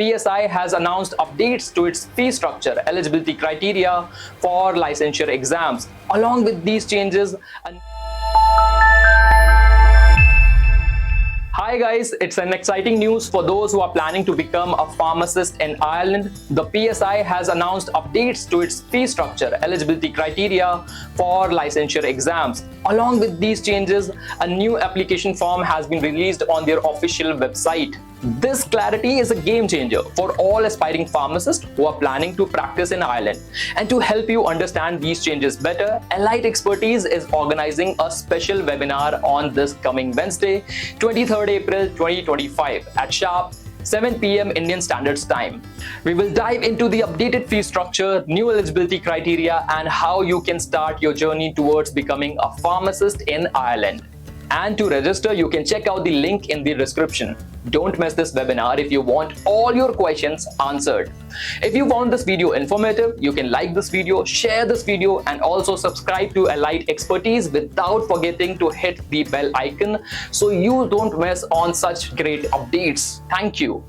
PSI has announced updates to its fee structure, eligibility criteria for licensure exams. Along with these changes, Hi guys, it's an exciting news for those who are planning to become a pharmacist in Ireland. The PSI has announced updates to its fee structure, eligibility criteria for licensure exams. Along with these changes, a new application form has been released on their official website. This clarity is a game changer for all aspiring pharmacists who are planning to practice in Ireland. And to help you understand these changes better, Elite Expertise is organizing a special webinar on this coming Wednesday, 23rd April 2025 at sharp 7 p.m. Indian Standard Time. We will dive into the updated fee structure, new eligibility criteria, and how you can start your journey towards becoming a pharmacist in Ireland. And to register, you can check out the link in the description. Don't miss this webinar if you want all your questions answered. If you found this video informative, you can like this video, share this video, and also subscribe to Elite Expertise without forgetting to hit the bell icon so you don't miss on such great updates. Thank you.